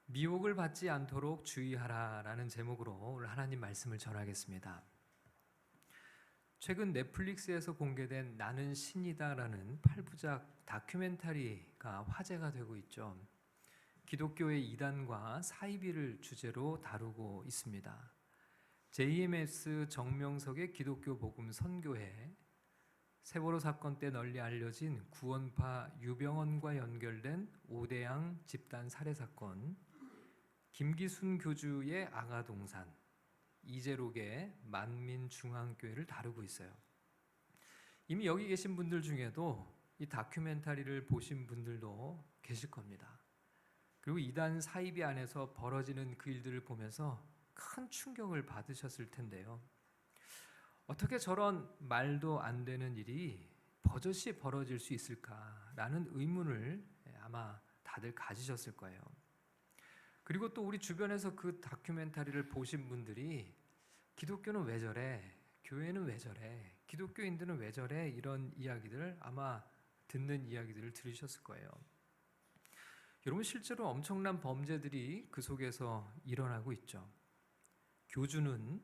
미혹을 받지 않도록 주의하라라는 제목으로 오늘 하나님 말씀을 전하겠습니다. 최근 넷플릭스에서 공개된 나는 신이다라는 8부작 다큐멘터리가 화제가 되고 있죠. 기독교의 이단과 사이비를 주제로 다루고 있습니다. JMS 정명석의 기독교 복음 선교회, 세월호 사건 때 널리 알려진 구원파 유병언과 연결된 오대양 집단 살해 사건, 김기순 교주의 아가동산, 이재록의 만민중앙교회를 다루고 있어요. 이미 여기 계신 분들 중에도 이 다큐멘터리를 보신 분들도 계실 겁니다. 그리고 이단 사이비 안에서 벌어지는 그 일들을 보면서 큰 충격을 받으셨을 텐데요. 어떻게 저런 말도 안 되는 일이 버젓이 벌어질 수 있을까라는 의문을 아마 다들 가지셨을 거예요. 그리고 또 우리 주변에서 그 다큐멘터리를 보신 분들이 기독교는 왜 저래? 교회는 왜 저래? 기독교인들은 왜 저래? 이런 이야기들을 아마 듣는 이야기들을 들으셨을 거예요. 여러분, 실제로 엄청난 범죄들이 그 속에서 일어나고 있죠. 교주는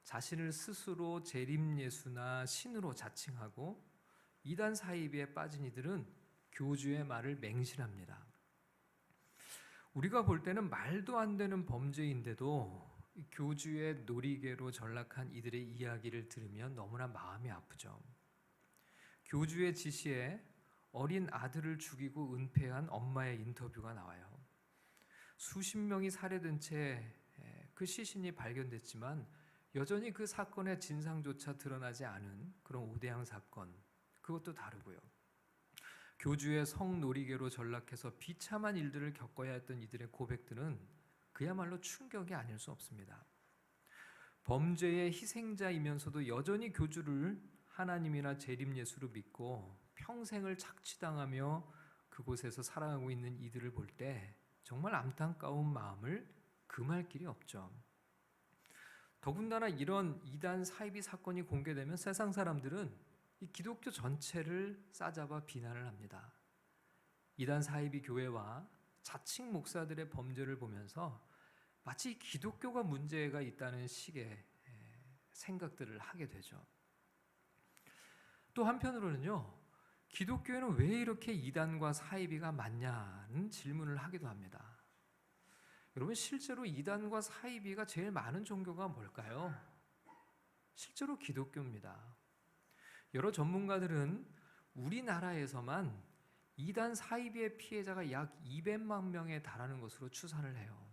자신을 스스로 재림예수나 신으로 자칭하고 이단 사이비에 빠진 이들은 교주의 말을 맹신합니다. 우리가 볼 때는 말도 안 되는 범죄인데도 교주의 놀이개로 전락한 이들의 이야기를 들으면 너무나 마음이 아프죠. 교주의 지시에 어린 아들을 죽이고 은폐한 엄마의 인터뷰가 나와요. 수십 명이 살해된 채 그 시신이 발견됐지만 여전히 그 사건의 진상조차 드러나지 않은 그런 오대양 사건, 그것도 다르고요. 교주의 성놀이개로 전락해서 비참한 일들을 겪어야 했던 이들의 고백들은 그야말로 충격이 아닐 수 없습니다. 범죄의 희생자이면서도 여전히 교주를 하나님이나 재림예수로 믿고 평생을 착취당하며 그곳에서 살아가고 있는 이들을 볼 때 정말 안타까운 마음을 금할 길이 없죠. 더군다나 이런 이단 사이비 사건이 공개되면 세상 사람들은 이 기독교 전체를 싸잡아 비난을 합니다. 이단 사이비 교회와 자칭 목사들의 범죄를 보면서 마치 기독교가 문제가 있다는 식의 생각들을 하게 되죠. 또 한편으로는요, 기독교에는 왜 이렇게 이단과 사이비가 많냐는 질문을 하기도 합니다. 여러분, 실제로 이단과 사이비가 제일 많은 종교가 뭘까요? 실제로 기독교입니다. 여러 전문가들은 우리나라에서만 이단 사이비의 피해자가 약 200만 명에 달하는 것으로 추산을 해요.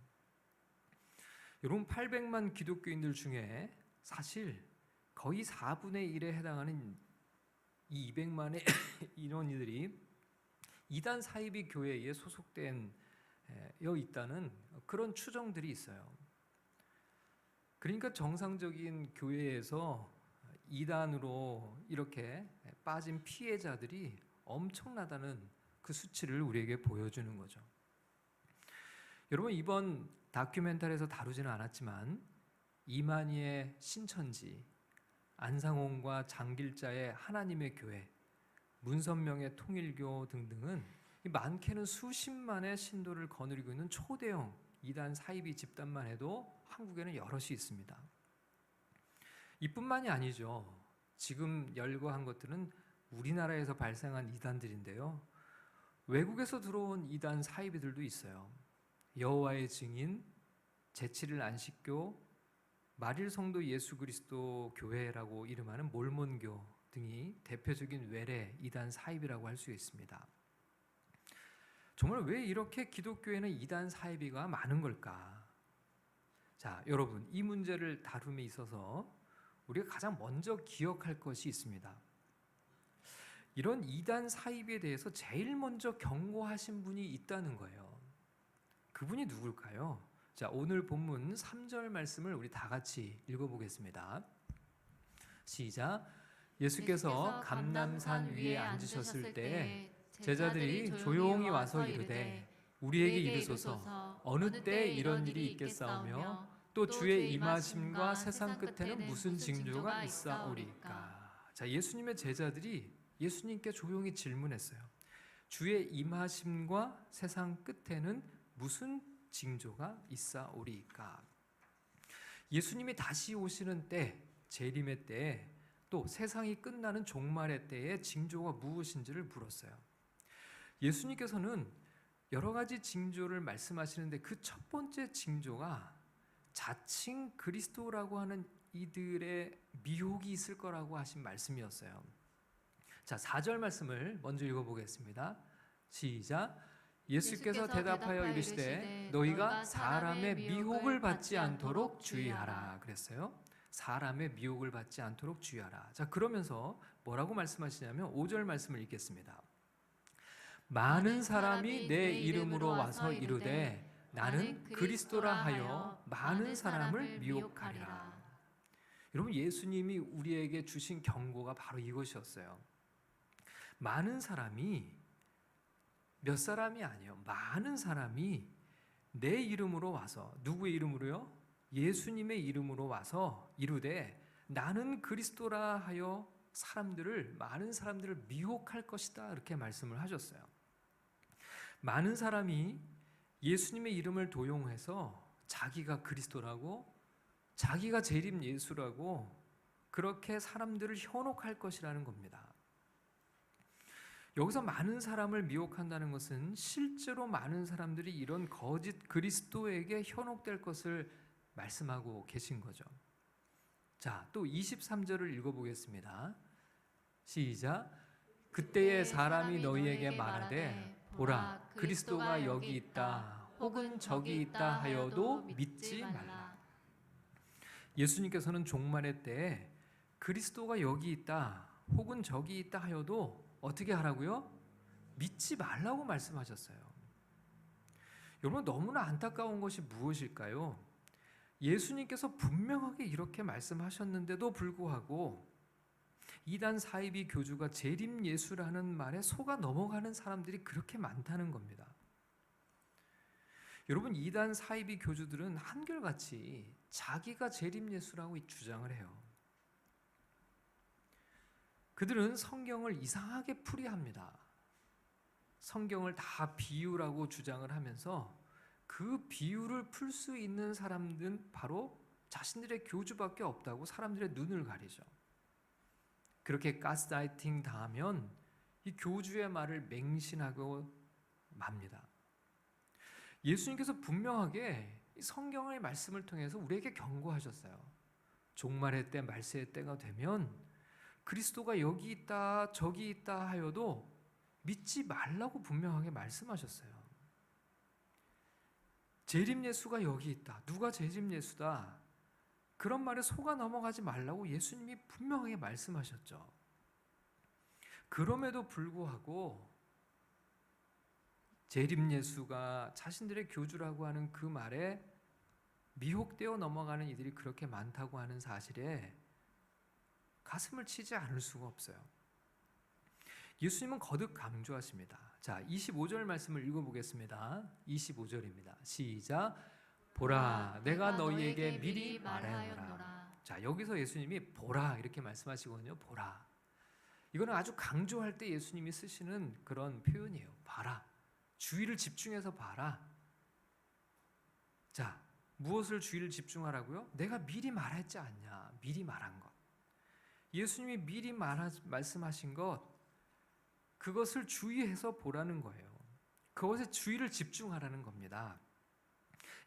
여러분, 800만 기독교인들 중에 사실 거의 4분의 1에 해당하는 이 200만의 이런 이들이 이단 사이비 교회에 소속되어 있다는 그런 추정들이 있어요. 그러니까 정상적인 교회에서 이단으로 이렇게 빠진 피해자들이 엄청나다는 그 수치를 우리에게 보여주는 거죠. 여러분, 이번 다큐멘터리에서 다루지는 않았지만 이만희의 신천지, 안상홍과 장길자의 하나님의 교회, 문선명의 통일교 등등은 많게는 수십만의 신도를 거느리고 있는 초대형 이단 사이비 집단만 해도 한국에는 여럿이 있습니다. 이뿐만이 아니죠. 지금 열거한 것들은 우리나라에서 발생한 이단들인데요. 외국에서 들어온 이단 사이비들도 있어요. 여호와의 증인, 제7일 안식교, 말일성도 예수 그리스도 교회라고 이름하는 몰몬교 등이 대표적인 외래 이단 사이비라고 할 수 있습니다. 정말 왜 이렇게 기독교에는 이단 사이비가 많은 걸까? 자, 여러분, 이 문제를 다룸에 있어서 우리가 가장 먼저 기억할 것이 있습니다. 이런 이단 사이비에 대해서 제일 먼저 경고하신 분이 있다는 거예요. 그분이 누굴까요? 자, 오늘 본문 3절 말씀을 우리 다 같이 읽어보겠습니다. 시작. 예수께서 감람산 위에 앉으셨을 때에 제자들이 조용히 와서 이르되 우리에게 이르소서 어느 때 이런 일이 있겠사오며 또 주의 임하심과 세상 끝에는 무슨 징조가 있사오리까. 자, 예수님의 제자들이 예수님께 조용히 질문했어요. 주의 임하심과 세상 끝에는 무슨 징조가 있사오리이까. 예수님이 다시 오시는 때, 재림의 때에, 또 세상이 끝나는 종말의 때의 징조가 무엇인지를 물었어요. 예수님께서는 여러 가지 징조를 말씀하시는데 그 첫 번째 징조가 자칭 그리스도라고 하는 이들의 미혹이 있을 거라고 하신 말씀이었어요. 자, 4절 말씀을 먼저 읽어보겠습니다. 시작. 예수께서 대답하여 이르시되 너희가 사람의 미혹을 받지 않도록 주의하라 그랬어요. 사람의 미혹을 받지 않도록 주의하라. 자, 그러면서 뭐라고 말씀하시냐면 5절 말씀을 읽겠습니다. 많은 사람이 내 이름으로 와서 이르되 나는 그리스도라 하여 많은 사람을 미혹하리라. 여러분, 예수님이 우리에게 주신 경고가 바로 이것이었어요. 많은 사람이, 몇 사람이 아니에요. 많은 사람이 내 이름으로 와서, 누구의 이름으로요? 예수님의 이름으로 와서 이르되 나는 그리스도라 하여 많은 사람들을 미혹할 것이다, 이렇게 말씀을 하셨어요. 많은 사람이 예수님의 이름을 도용해서 자기가 그리스도라고, 자기가 재림 예수라고 그렇게 사람들을 현혹할 것이라는 겁니다. 여기서 많은 사람을 미혹한다는 것은 실제로 많은 사람들이 이런 거짓 그리스도에게 현혹될 것을 말씀하고 계신 거죠. 자, 또 23절을 읽어보겠습니다. 시작. 그때에 사람이 너희에게 말하되 보라, 그리스도가 여기 있다 혹은 저기 있다 하여도 믿지 말라. 예수님께서는 종말의 때에 그리스도가 여기 있다 혹은 저기 있다 하여도 어떻게 하라고요? 믿지 말라고 말씀하셨어요. 여러분, 너무나 안타까운 것이 무엇일까요? 예수님께서 분명하게 이렇게 말씀하셨는데도 불구하고 이단 사이비 교주가 재림 예수라는 말에 속아 넘어가는 사람들이 그렇게 많다는 겁니다. 여러분, 이단 사이비 교주들은 한결같이 자기가 재림 예수라고 주장을 해요. 그들은 성경을 이상하게 풀이합니다. 성경을 다 비유라고 주장을 하면서 그 비유를 풀 수 있는 사람들은 바로 자신들의 교주밖에 없다고 사람들의 눈을 가리죠. 그렇게 가스라이팅 당하면 이 교주의 말을 맹신하고 맙니다. 예수님께서 분명하게 성경의 말씀을 통해서 우리에게 경고하셨어요. 종말의 때, 말세의 때가 되면 그리스도가 여기 있다 저기 있다 하여도 믿지 말라고 분명하게 말씀하셨어요. 재림 예수가 여기 있다, 누가 재림 예수다, 그런 말에 속아 넘어가지 말라고 예수님이 분명하게 말씀하셨죠. 그럼에도 불구하고 재림 예수가 자신들의 교주라고 하는 그 말에 미혹되어 넘어가는 이들이 그렇게 많다고 하는 사실에 가슴을 치지 않을 수가 없어요. 예수님은 거듭 강조하십니다. 자, 25절 말씀을 읽어보겠습니다. 25절입니다. 시작. 보라, 내가 너희에게 미리 말하였노라. 자, 여기서 예수님이 보라 이렇게 말씀하시거든요. 보라. 이거는 아주 강조할 때 예수님이 쓰시는 그런 표현이에요. 봐라. 주의를 집중해서 봐라. 자, 무엇을 주의를 집중하라고요? 내가 미리 말했지 않냐. 미리 말한 것. 예수님이 미리 말씀하신 것, 그것을 주의해서 보라는 거예요. 그것에 주의를 집중하라는 겁니다.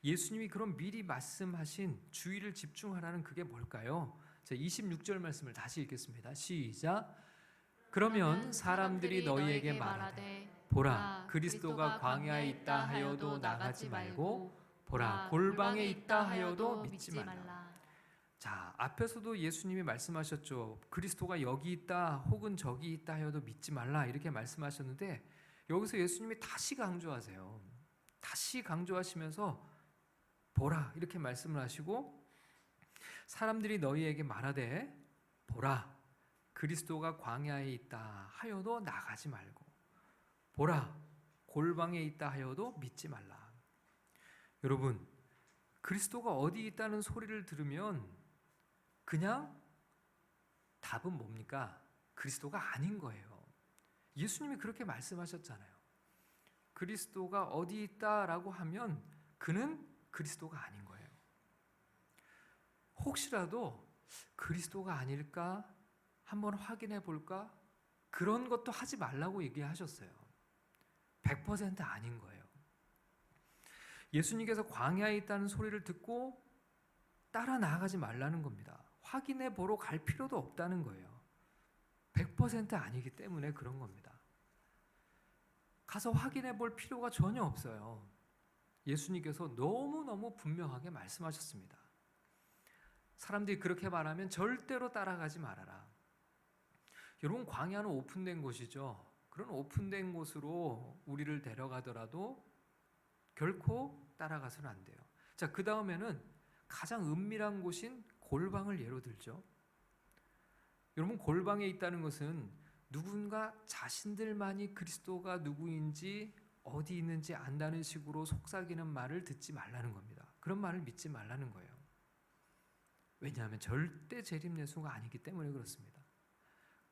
예수님이 그런 미리 말씀하신 주의를 집중하라는 그게 뭘까요? 자, 26절 말씀을 다시 읽겠습니다. 시작. 그러면 사람들이 너희에게 말하되 보라, 그리스도가 광야에 있다 하여도 나가지 말고 보라, 골방에 있다 하여도 믿지 말라. 자, 앞에서도 예수님이 말씀하셨죠. 그리스도가 여기 있다 혹은 저기 있다 하여도 믿지 말라 이렇게 말씀하셨는데 여기서 예수님이 다시 강조하세요. 다시 강조하시면서 보라 이렇게 말씀을 하시고 사람들이 너희에게 말하되 보라, 그리스도가 광야에 있다 하여도 나가지 말고 보라, 골방에 있다 하여도 믿지 말라. 여러분, 그리스도가 어디 있다는 소리를 들으면 그냥 답은 뭡니까? 그리스도가 아닌 거예요. 예수님이 그렇게 말씀하셨잖아요. 그리스도가 어디 있다라고 하면 그는 그리스도가 아닌 거예요. 혹시라도 그리스도가 아닐까 한번 확인해 볼까? 그런 것도 하지 말라고 얘기하셨어요. 100% 아닌 거예요. 예수님께서 광야에 있다는 소리를 듣고 따라 나아가지 말라는 겁니다. 확인해 보러 갈 필요도 없다는 거예요. 100% 아니기 때문에 그런 겁니다. 가서 확인해 볼 필요가 전혀 없어요. 예수님께서 너무너무 분명하게 말씀하셨습니다. 사람들이 그렇게 말하면 절대로 따라가지 말아라. 여러분, 광야는 오픈된 곳이죠. 그런 오픈된 곳으로 우리를 데려가더라도 결코 따라가서는 안 돼요. 자, 그 다음에는 가장 은밀한 곳인 골방을 예로 들죠. 여러분, 골방에 있다는 것은 누군가 자신들만이 그리스도가 누구인지 어디 있는지 안다는 식으로 속삭이는 말을 듣지 말라는 겁니다. 그런 말을 믿지 말라는 거예요. 왜냐하면 절대 재림 예수가 아니기 때문에 그렇습니다.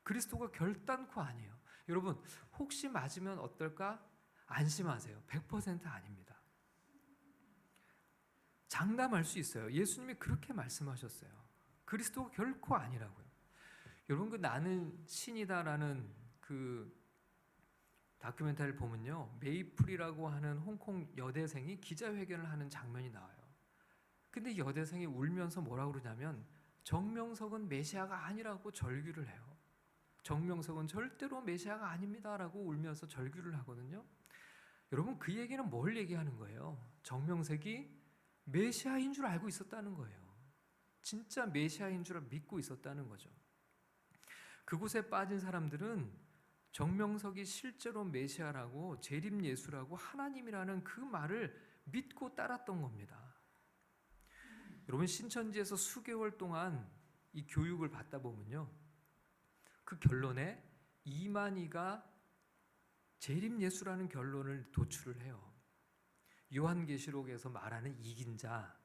그리스도가 결단코 아니에요. 여러분, 혹시 맞으면 어떨까? 안심하세요. 100% 아닙니다. 장담할 수 있어요. 예수님이 그렇게 말씀하셨어요. 그리스도가 결코 아니라고요. 여러분, 그 나는 신이다라는 그 다큐멘터리를 보면요, 메이플이라고 하는 홍콩 여대생이 기자회견을 하는 장면이 나와요. 근데 여대생이 울면서 뭐라고 그러냐면 정명석은 메시아가 아니라고 절규를 해요. 정명석은 절대로 메시아가 아닙니다라고 울면서 절규를 하거든요. 여러분, 그 얘기는 뭘 얘기하는 거예요? 정명석이 메시아인 줄 알고 있었다는 거예요. 진짜 메시아인 줄 믿고 있었다는 거죠. 그곳에 빠진 사람들은 정명석이 실제로 메시아라고 재림 예수라고 하나님이라는 그 말을 믿고 따랐던 겁니다. 여러분, 신천지에서 수개월 동안 이 교육을 받다 보면요, 그 결론에 이만희가 재림 예수라는 결론을 도출을 해요. 요한계시록에서 말하는 이긴 자,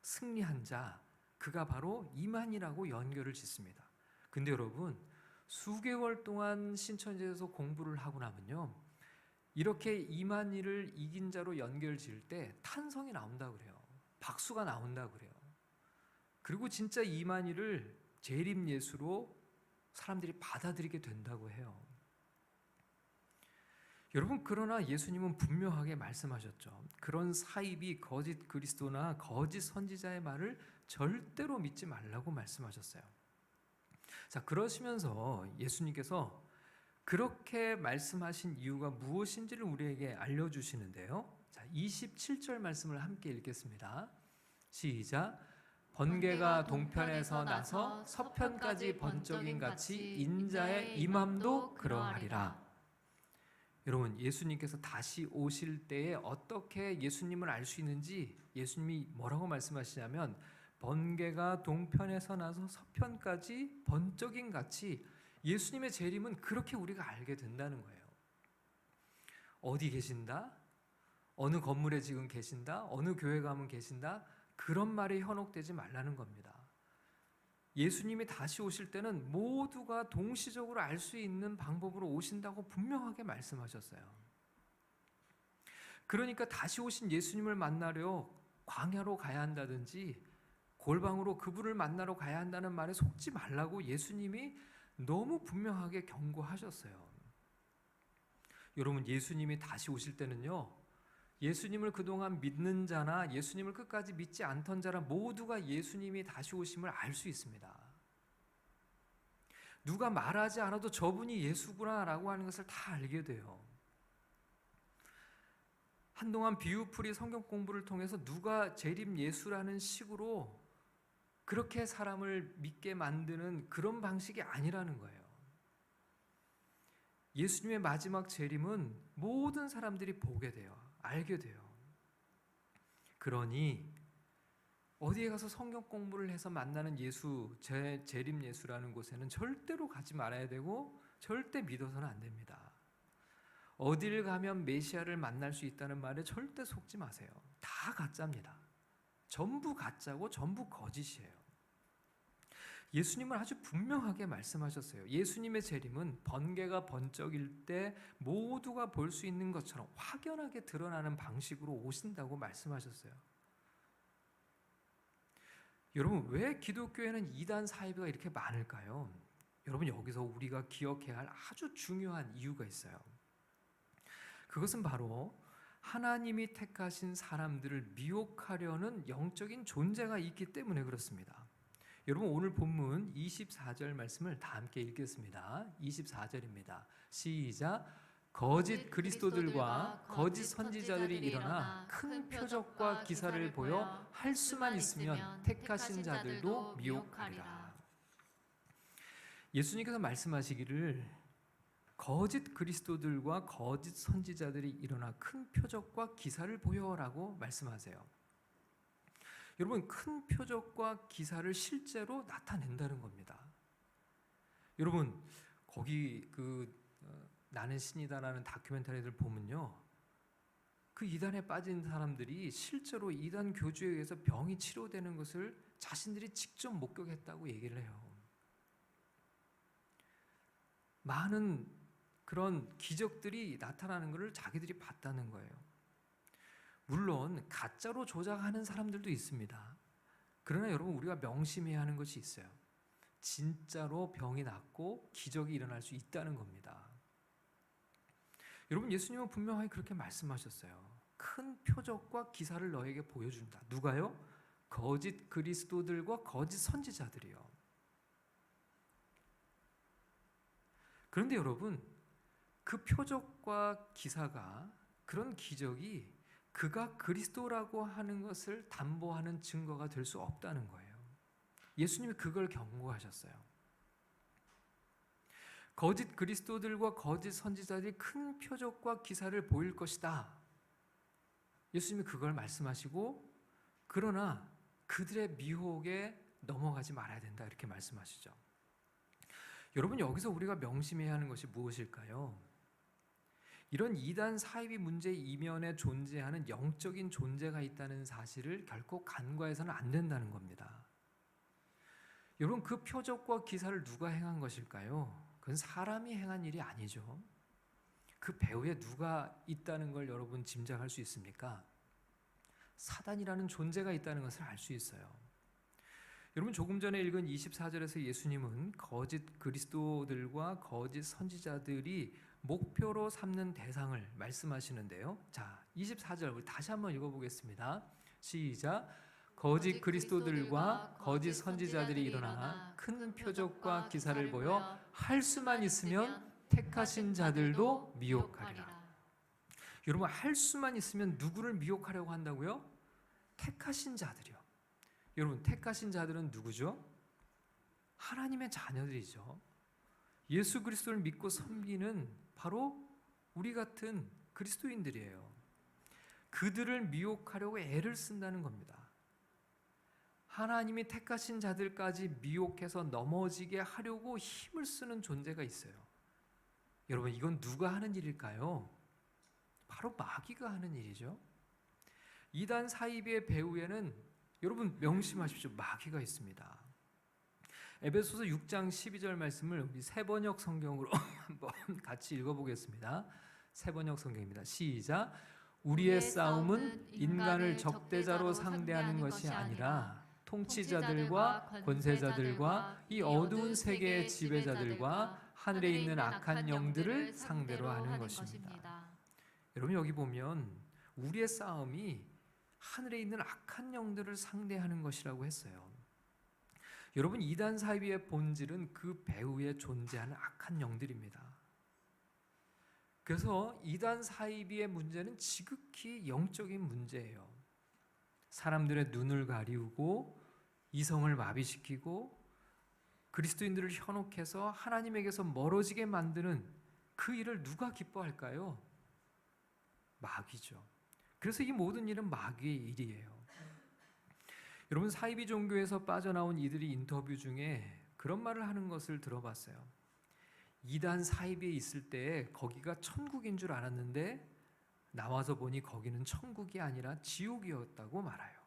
승리한 자, 그가 바로 이만희라고 연결을 짓습니다. 근데 여러분, 수개월 동안 신천지에서 공부를 하고 나면요, 이렇게 이만희를 이긴 자로 연결 지을 때 탄성이 나온다 그래요. 박수가 나온다 그래요. 그리고 진짜 이만희를 재림 예수로 사람들이 받아들이게 된다고 해요. 여러분, 그러나 예수님은 분명하게 말씀하셨죠. 그런 사입이 거짓 그리스도나 거짓 선지자의 말을 절대로 믿지 말라고 말씀하셨어요. 자, 그러시면서 예수님께서 그렇게 말씀하신 이유가 무엇인지를 우리에게 알려주시는데요. 자, 27절 말씀을 함께 읽겠습니다. 시작. 번개가 동편에서 나서 서편까지 번쩍인 같이 인자의 임함도 그러하리라. 여러분, 예수님께서 다시 오실 때에 어떻게 예수님을 알 수 있는지 예수님이 뭐라고 말씀하시냐면 번개가 동편에서 나서 서편까지 번쩍인 같이 예수님의 재림은 그렇게 우리가 알게 된다는 거예요. 어디 계신다? 어느 건물에 지금 계신다? 어느 교회 가면 계신다? 그런 말에 현혹되지 말라는 겁니다. 예수님이 다시 오실 때는 모두가 동시적으로 알 수 있는 방법으로 오신다고 분명하게 말씀하셨어요. 그러니까 다시 오신 예수님을 만나려 광야로 가야 한다든지 골방으로 그분을 만나러 가야 한다는 말에 속지 말라고 예수님이 너무 분명하게 경고하셨어요. 여러분, 예수님이 다시 오실 때는요, 예수님을 그동안 믿는 자나 예수님을 끝까지 믿지 않던 자라 모두가 예수님이 다시 오심을 알 수 있습니다. 누가 말하지 않아도 저분이 예수구나라고 하는 것을 다 알게 돼요. 한동안 비유풀이 성경 공부를 통해서 누가 재림 예수라는 식으로 그렇게 사람을 믿게 만드는 그런 방식이 아니라는 거예요. 예수님의 마지막 재림은 모든 사람들이 보게 돼요. 알게 돼요. 그러니 어디에 가서 성경 공부를 해서 만나는 예수, 재림 예수라는 곳에는 절대로 가지 말아야 되고 절대 믿어서는 안 됩니다. 어디를 가면 메시아를 만날 수 있다는 말에 절대 속지 마세요. 다 가짜입니다. 전부 가짜고 전부 거짓이에요. 예수님은 아주 분명하게 말씀하셨어요. 예수님의 재림은 번개가 번쩍일 때 모두가 볼 수 있는 것처럼 확연하게 드러나는 방식으로 오신다고 말씀하셨어요. 여러분, 왜 기독교에는 이단 사이비가 이렇게 많을까요? 여러분, 여기서 우리가 기억해야 할 아주 중요한 이유가 있어요. 그것은 바로 하나님이 택하신 사람들을 미혹하려는 영적인 존재가 있기 때문에 그렇습니다. 여러분, 오늘 본문 24절 말씀을 다 함께 읽겠습니다. 24절입니다. 시작. 거짓 그리스도들과 거짓 선지자들이 일어나 큰 표적과 기사를 보여 할 수만 있으면 택하신 자들도 미혹하리라. 예수님께서 말씀하시기를 거짓 그리스도들과 거짓 선지자들이 일어나 큰 표적과 기사를 보여라고 말씀하세요. 여러분, 큰 표적과 기사를 실제로 나타낸다는 겁니다. 여러분, 거기 나는 신이다라는 다큐멘터리들 보면요, 그 이단에 빠진 사람들이 실제로 이단 교주에 의해서 병이 치료되는 것을 자신들이 직접 목격했다고 얘기를 해요. 많은 그런 기적들이 나타나는 것을 자기들이 봤다는 거예요. 물론 가짜로 조작하는 사람들도 있습니다. 그러나 여러분, 우리가 명심해야 하는 것이 있어요. 진짜로 병이 낫고 기적이 일어날 수 있다는 겁니다. 여러분, 예수님은 분명하게 그렇게 말씀하셨어요. 큰 표적과 기사를 너에게 보여준다. 누가요? 거짓 그리스도들과 거짓 선지자들이요. 그런데 여러분, 그 표적과 기사가, 그런 기적이 그가 그리스도라고 하는 것을 담보하는 증거가 될 수 없다는 거예요. 예수님이 그걸 경고하셨어요. 거짓 그리스도들과 거짓 선지자들이 큰 표적과 기사를 보일 것이다. 예수님이 그걸 말씀하시고, 그러나 그들의 미혹에 넘어가지 말아야 된다, 이렇게 말씀하시죠. 여러분, 여기서 우리가 명심해야 하는 것이 무엇일까요? 이런 이단 사이비 문제 이면에 존재하는 영적인 존재가 있다는 사실을 결코 간과해서는 안 된다는 겁니다. 여러분, 그 표적과 기사를 누가 행한 것일까요? 그건 사람이 행한 일이 아니죠. 그 배후에 누가 있다는 걸 여러분 짐작할 수 있습니까? 사단이라는 존재가 있다는 것을 알 수 있어요. 여러분, 조금 전에 읽은 24절에서 예수님은 거짓 그리스도들과 거짓 선지자들이 목표로 삼는 대상을 말씀하시는데요. 자, 24절 우리 다시 한번 읽어보겠습니다. 시작. 거짓 그리스도들과 거짓 선지자들이 일어나 큰 표적과 기사를 보여 할 수만 있으면 택하신 자들도 미혹하리라. 여러분, 할 수만 있으면 누구를 미혹하려고 한다고요? 택하신 자들이요. 여러분, 택하신 자들은 누구죠? 하나님의 자녀들이죠. 예수 그리스도를 믿고 섬기는 바로 우리 같은 그리스도인들이에요. 그들을 미혹하려고 애를 쓴다는 겁니다. 하나님이 택하신 자들까지 미혹해서 넘어지게 하려고 힘을 쓰는 존재가 있어요. 여러분, 이건 누가 하는 일일까요? 바로 마귀가 하는 일이죠. 이단 사이비의 배후에는 여러분 명심하십시오. 마귀가 있습니다. 에베소서 6장 12절 말씀을 우리 세번역 성경으로 한번 같이 읽어보겠습니다. 세번역 성경입니다. 시작. 우리의 싸움은 인간을 적대자로 상대하는 것이 아니라 통치자들과 권세자들과 이 어두운 세계의 지배자들과 하늘에 있는 악한 영들을 상대로 하는 것입니다. 여러분, 여기 보면 우리의 싸움이 하늘에 있는 악한 영들을 상대하는 것이라고 했어요. 여러분, 이단 사이비의 본질은 그 배후에 존재하는 악한 영들입니다. 그래서 이단 사이비의 문제는 지극히 영적인 문제예요. 사람들의 눈을 가리우고 이성을 마비시키고 그리스도인들을 현혹해서 하나님에게서 멀어지게 만드는 그 일을 누가 기뻐할까요? 마귀죠. 그래서 이 모든 일은 마귀의 일이에요. 여러분, 사이비 종교에서 빠져나온 이들이 인터뷰 중에 그런 말을 하는 것을 들어봤어요. 이단 사이비에 있을 때 거기가 천국인 줄 알았는데 나와서 보니 거기는 천국이 아니라 지옥이었다고 말해요.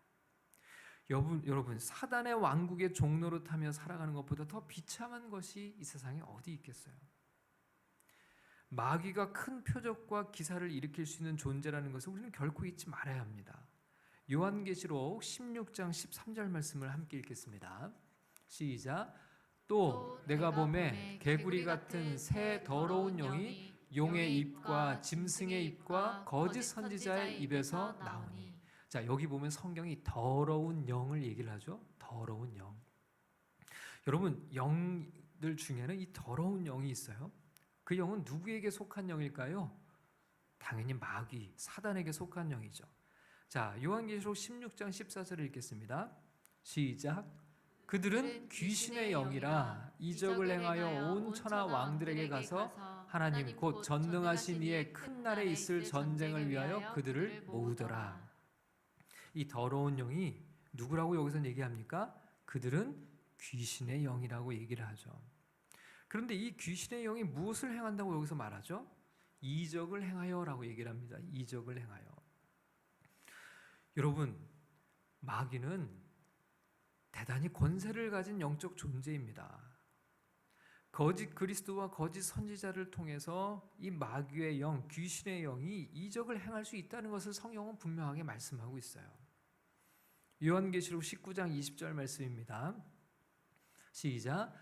여러분 사단의 왕국의 종로로 타며 살아가는 것보다 더 비참한 것이 이 세상에 어디 있겠어요? 마귀가 큰 표적과 기사를 일으킬 수 있는 존재라는 것을 우리는 결코 잊지 말아야 합니다. 요한계시록 16장 13절 말씀을 함께 읽겠습니다. 시작. 또 내가 보매 개구리 같은 새 더러운 영이 용의 입과 짐승의 입과 거짓 선지자의 입에서 나오니. 자, 여기 보면 성경이 더러운 영을 얘기를 하죠. 더러운 영. 여러분, 영들 중에는 이 더러운 영이 있어요. 그 영은 누구에게 속한 영일까요? 당연히 마귀, 사단에게 속한 영이죠. 자, 요한계시록 16장 14절을 읽겠습니다. 시작. 그들은 귀신의 영이라 이적을 행하여 온 천하 왕들에게 가서 하나님 곧 전능하신 이의 큰 날에 있을 전쟁을 위하여 그들을 모으더라. 이 더러운 영이 누구라고 여기서 얘기합니까? 그들은 귀신의 영이라고 얘기를 하죠. 그런데 이 귀신의 영이 무엇을 행한다고 여기서 말하죠? 이적을 행하여라고 얘기를 합니다. 이적을 행하여. 여러분, 마귀는 대단히 권세를 가진 영적 존재입니다. 거짓 그리스도와 거짓 선지자를 통해서 이 마귀의 영, 귀신의 영이 이적을 행할 수 있다는 것을 성경은 분명하게 말씀하고 있어요. 요한계시록 19장 20절 말씀입니다. 시작.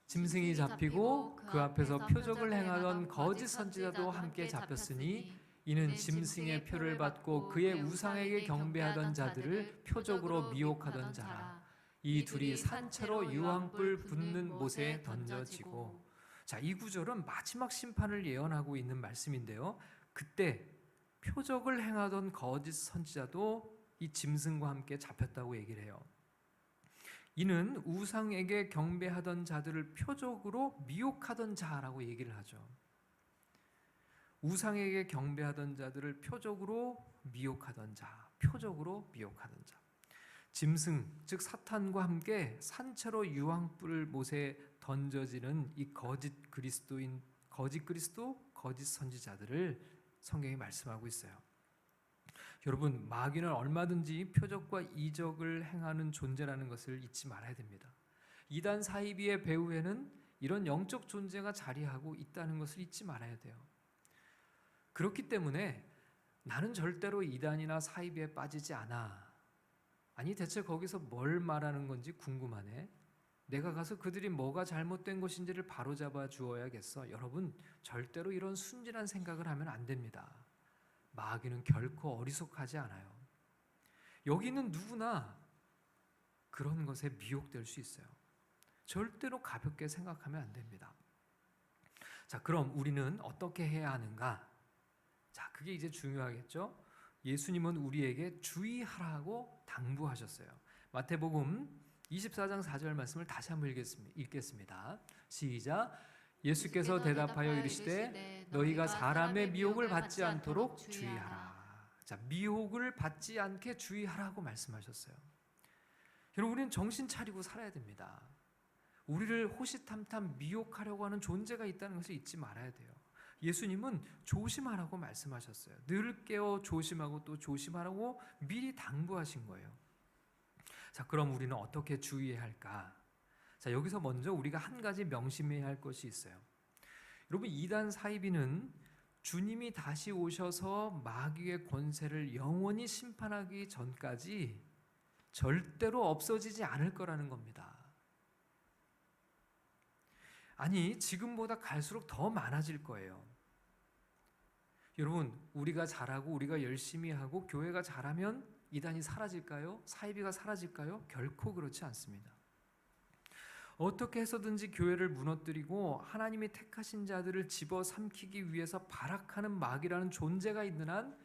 짐승이 잡히고 그 앞에서 표적을 행하던 거짓 선지자도 함께 잡혔으니 이는 짐승의 표를 받고 그의 우상에게 경배하던 자들을 표적으로 미혹하던 자라. 이 둘이 산채로 유황불 붙는 못에 던져지고. 자, 이 구절은 마지막 심판을 예언하고 있는 말씀인데요. 그때 표적을 행하던 거짓 선지자도 이 짐승과 함께 잡혔다고 얘기를 해요. 이는 우상에게 경배하던 자들을 표적으로 미혹하던 자라고 얘기를 하죠. 우상에게 경배하던 자들을 표적으로 미혹하던 자, 표적으로 미혹하던 자. 짐승, 즉 사탄과 함께 산채로 유황불 못에 던져지는 이 거짓 그리스도, 거짓 선지자들을 성경이 말씀하고 있어요. 여러분, 마귀는 얼마든지 표적과 이적을 행하는 존재라는 것을 잊지 말아야 됩니다. 이단 사이비의 배후에는 이런 영적 존재가 자리하고 있다는 것을 잊지 말아야 돼요. 그렇기 때문에 나는 절대로 이단이나 사이비에 빠지지 않아. 아니, 대체 거기서 뭘 말하는 건지 궁금하네. 내가 가서 그들이 뭐가 잘못된 것인지를 바로잡아 주어야겠어. 여러분, 절대로 이런 순진한 생각을 하면 안 됩니다. 마귀는 결코 어리석하지 않아요. 여기는 누구나 그런 것에 미혹될 수 있어요. 절대로 가볍게 생각하면 안 됩니다. 자, 그럼 우리는 어떻게 해야 하는가? 자, 그게 이제 중요하겠죠? 예수님은 우리에게 주의하라고 당부하셨어요. 마태복음 24장 4절 말씀을 다시 한번 읽겠습니다. 시작. 예수께서 대답하여 이르시되 너희가 사람의 미혹을 받지 않도록 주의하라. 자, 미혹을 받지 않게 주의하라고 말씀하셨어요. 여러분, 우리는 정신 차리고 살아야 됩니다. 우리를 호시탐탐 미혹하려고 하는 존재가 있다는 것을 잊지 말아야 돼요. 예수님은 조심하라고 말씀하셨어요. 늘 깨어 조심하고 또 조심하라고 미리 당부하신 거예요. 자, 그럼 우리는 어떻게 주의해야 할까? 자, 여기서 먼저 우리가 한 가지 명심해야 할 것이 있어요. 여러분, 이단 사이비는 주님이 다시 오셔서 마귀의 권세를 영원히 심판하기 전까지 절대로 없어지지 않을 거라는 겁니다. 아니, 지금보다 갈수록 더 많아질 거예요. 여러분, 우리가 잘하고 우리가 열심히 하고 교회가 잘하면 이단이 사라질까요? 사이비가 사라질까요? 결코 그렇지 않습니다. 어떻게 해서든지 교회를 무너뜨리고 하나님이 택하신 자들을 집어삼키기 위해서 발악하는 마귀라는 존재가 있는 한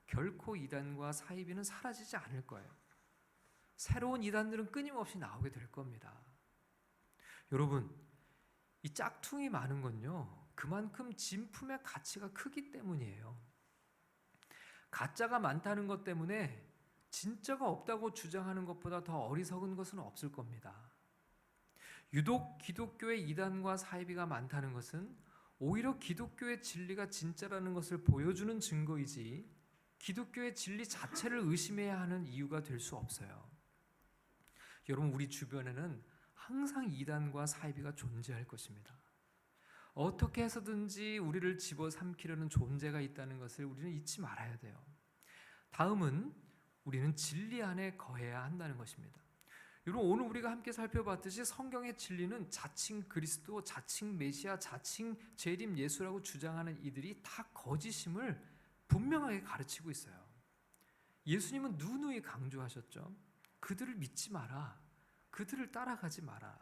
결코 이단과 사이비는 사라지지 않을 거예요. 새로운 이단들은 끊임없이 나오게 될 겁니다. 여러분, 이 짝퉁이 많은 건요, 그만큼 진품의 가치가 크기 때문이에요. 가짜가 많다는 것 때문에 진짜가 없다고 주장하는 것보다 더 어리석은 것은 없을 겁니다. 유독 기독교의 이단과 사이비가 많다는 것은 오히려 기독교의 진리가 진짜라는 것을 보여주는 증거이지 기독교의 진리 자체를 의심해야 하는 이유가 될 수 없어요. 여러분, 우리 주변에는 항상 이단과 사이비가 존재할 것입니다. 어떻게 해서든지 우리를 집어삼키려는 존재가 있다는 것을 우리는 잊지 말아야 돼요. 다음은 우리는 진리 안에 거해야 한다는 것입니다. 여러분, 오늘 우리가 함께 살펴봤듯이 성경의 진리는 자칭 그리스도, 자칭 메시아, 자칭 재림 예수라고 주장하는 이들이 다 거짓임을 분명하게 가르치고 있어요. 예수님은 누누이 강조하셨죠. 그들을 믿지 마라. 그들을 따라가지 마라.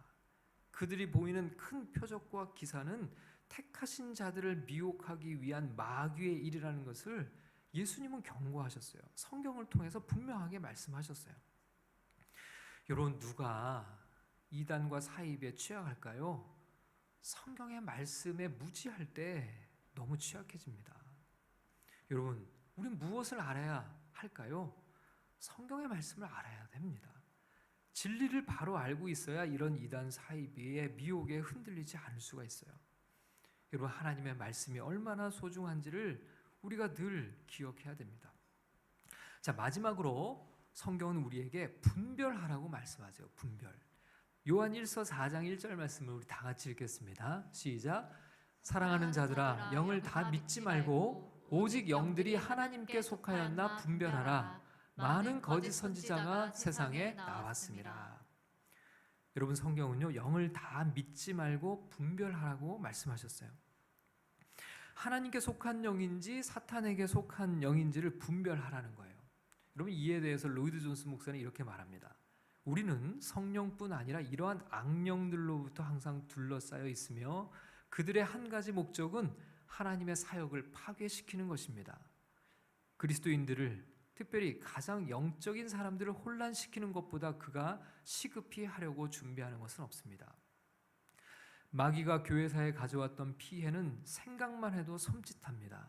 그들이 보이는 큰 표적과 기사는 택하신 자들을 미혹하기 위한 마귀의 일이라는 것을 예수님은 경고하셨어요. 성경을 통해서 분명하게 말씀하셨어요. 여러분, 누가 이단과 사이비에 취약할까요? 성경의 말씀에 무지할 때 너무 취약해집니다. 여러분, 우린 무엇을 알아야 할까요? 성경의 말씀을 알아야 됩니다. 진리를 바로 알고 있어야 이런 이단 사이비의 미혹에 흔들리지 않을 수가 있어요. 여러분, 하나님의 말씀이 얼마나 소중한지를 우리가 늘 기억해야 됩니다. 자, 마지막으로 성경은 우리에게 분별하라고 말씀하죠. 분별. 요한 1서 4장 1절 말씀을 우리 다 같이 읽겠습니다. 시작. 사랑하는 자들아, 영을 다 믿지 말고 오직 영들이 하나님께 속하였나 분별하라. 많은 거짓 선지자가 세상에 나왔습니다. 여러분, 성경은요, 영을 다 믿지 말고 분별하라고 말씀하셨어요. 하나님께 속한 영인지 사탄에게 속한 영인지를 분별하라는 거예요. 여러분, 이에 대해서 로이드 존스 목사는 이렇게 말합니다. 우리는 성령뿐 아니라 이러한 악령들로부터 항상 둘러싸여 있으며 그들의 한 가지 목적은 하나님의 사역을 파괴시키는 것입니다. 그리스도인들을, 특별히 가장 영적인 사람들을 혼란시키는 것보다 그가 시급히 하려고 준비하는 것은 없습니다. 마귀가 교회사에 가져왔던 피해는 생각만 해도 섬찟합니다.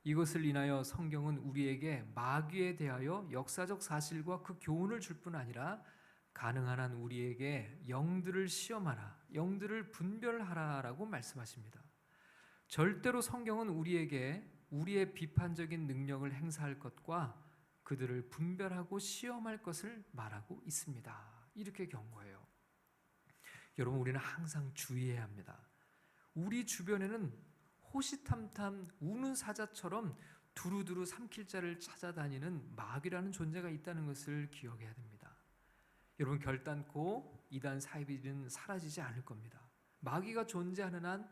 이것을 인하여 성경은 우리에게 마귀에 대하여 역사적 사실과 그 교훈을 줄 뿐 아니라 가능한 한 우리에게 영들을 시험하라, 영들을 분별하라라고 말씀하십니다. 절대로 성경은 우리에게 우리의 비판적인 능력을 행사할 것과 그들을 분별하고 시험할 것을 말하고 있습니다. 이렇게 경고해요. 여러분, 우리는 항상 주의해야 합니다. 우리 주변에는 호시탐탐 우는 사자처럼 두루두루 삼킬 자를 찾아다니는 마귀라는 존재가 있다는 것을 기억해야 됩니다. 여러분, 결단코 이단 사이비는 사라지지 않을 겁니다. 마귀가 존재하는 한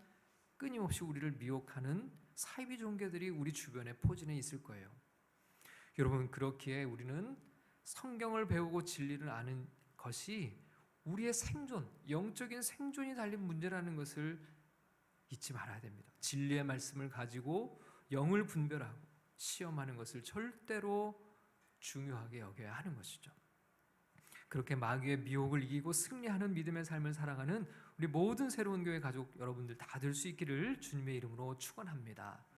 끊임없이 우리를 미혹하는 사이비 종교들이 우리 주변에 포진해 있을 거예요. 여러분, 그렇기에 우리는 성경을 배우고 진리를 아는 것이 우리의 생존, 영적인 생존이 달린 문제라는 것을 잊지 말아야 됩니다. 진리의 말씀을 가지고 영을 분별하고 시험하는 것을 절대로 중요하게 여겨야 하는 것이죠. 그렇게 마귀의 미혹을 이기고 승리하는 믿음의 삶을 살아가는 우리 모든 새로운 교회 가족 여러분들 다 될 수 있기를 주님의 이름으로 축원합니다.